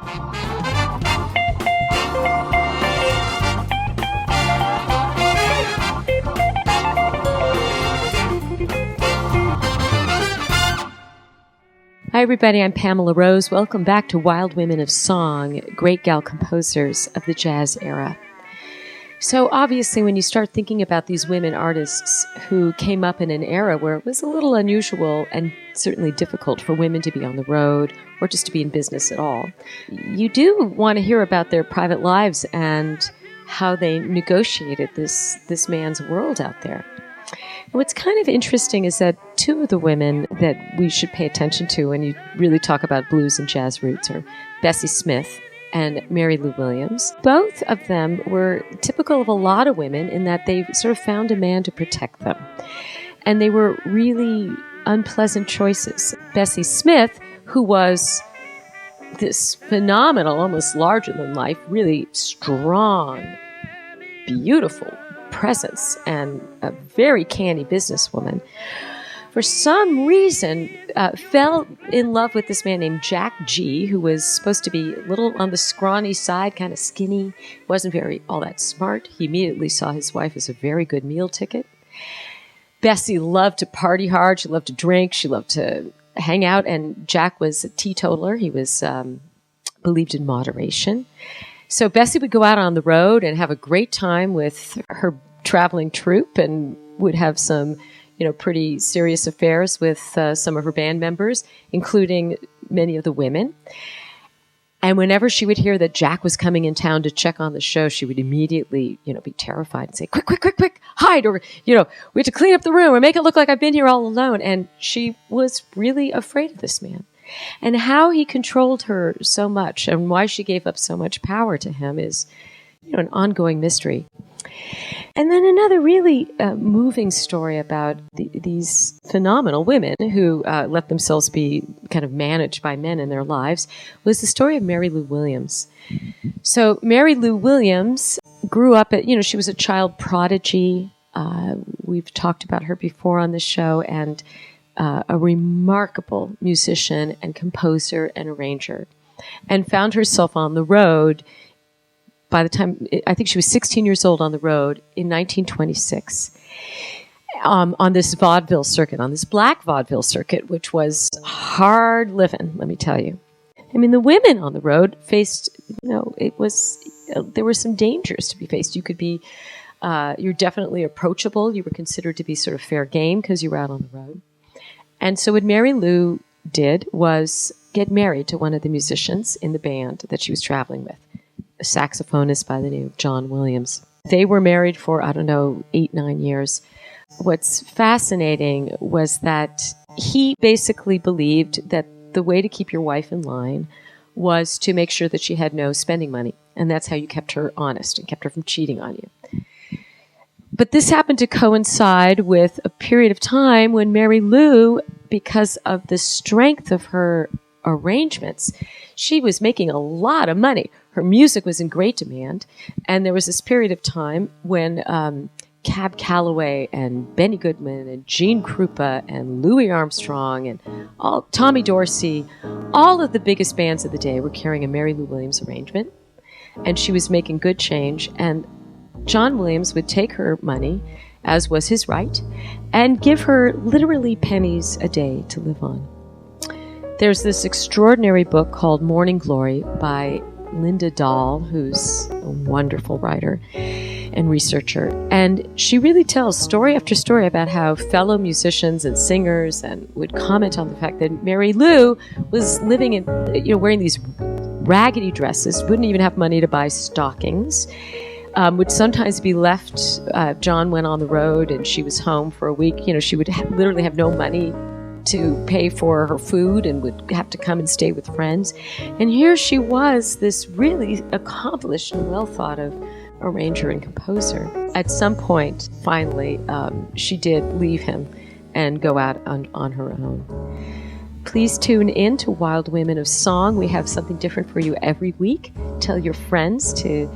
Hi, everybody. I'm Pamela Rose. Welcome back to Wild Women of Song, great gal composers of the jazz era. So obviously, when you start thinking about these women artists who came up in an era where it was a little unusual and certainly difficult for women to be on the road or just to be in business at all, you do want to hear about their private lives and how they negotiated this man's world out there. What's kind of interesting is that two of the women that we should pay attention to when you really talk about blues and jazz roots are Bessie Smith and Mary Lou Williams. Both of them were typical of a lot of women in that they sort of found a man to protect them. And they were really unpleasant choices. Bessie Smith, who was this phenomenal, almost larger than life, really strong, beautiful presence and a very canny businesswoman, for some reason fell in love with this man named Jack G, who was supposed to be a little on the scrawny side, kind of skinny, wasn't very all that smart. He immediately saw his wife as a very good meal ticket. Bessie loved to party hard. She loved to drink. She loved to hang out. And Jack was a teetotaler. He was believed in moderation. So Bessie would go out on the road and have a great time with her traveling troupe and would have some, pretty serious affairs with some of her band members, including many of the women. And whenever she would hear that Jack was coming in town to check on the show, she would immediately, be terrified and say, quick, hide, or, we have to clean up the room or make it look like I've been here all alone. And she was really afraid of this man. And how he controlled her so much and why she gave up so much power to him is, an ongoing mystery. And then another really moving story about these phenomenal women who let themselves be kind of managed by men in their lives was the story of Mary Lou Williams. So Mary Lou Williams grew up she was a child prodigy. We've talked about her before on the show, and a remarkable musician and composer and arranger, and found herself on the road by the time, I think she was 16 years old on the road in 1926, on this vaudeville circuit, on this black vaudeville circuit, which was hard living, let me tell you. I mean, the women on the road faced, there were some dangers to be faced. You could be, you're definitely approachable. You were considered to be sort of fair game because you were out on the road. And so what Mary Lou did was get married to one of the musicians in the band that she was traveling with, a saxophonist by the name of John Williams. They were married for, 8-9 years. What's fascinating was that he basically believed that the way to keep your wife in line was to make sure that she had no spending money. And that's how you kept her honest and kept her from cheating on you. But this happened to coincide with a period of time when Mary Lou, because of the strength of her arrangements, she was making a lot of money. Her music was in great demand. And there was this period of time when Cab Calloway and Benny Goodman and Gene Krupa and Louis Armstrong and Tommy Dorsey, all of the biggest bands of the day were carrying a Mary Lou Williams arrangement. And she was making good change. And John Williams would take her money, as was his right, and give her literally pennies a day to live on. There's this extraordinary book called Morning Glory by Linda Dahl, who's a wonderful writer and researcher. And she really tells story after story about how fellow musicians and singers and would comment on the fact that Mary Lou was living in, wearing these raggedy dresses, wouldn't even have money to buy stockings, would sometimes be left. John went on the road and she was home for a week. She would literally have no money to pay for her food and would have to come and stay with friends. And here she was, this really accomplished and well thought of arranger and composer. At some point, finally, she did leave him and go out on her own. Please tune in to Wild Women of Song. We have something different for you every week. Tell your friends to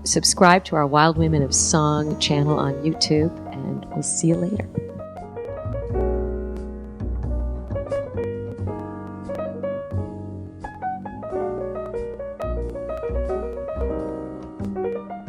subscribe to our Wild Women of Song channel on YouTube, and we'll see you later.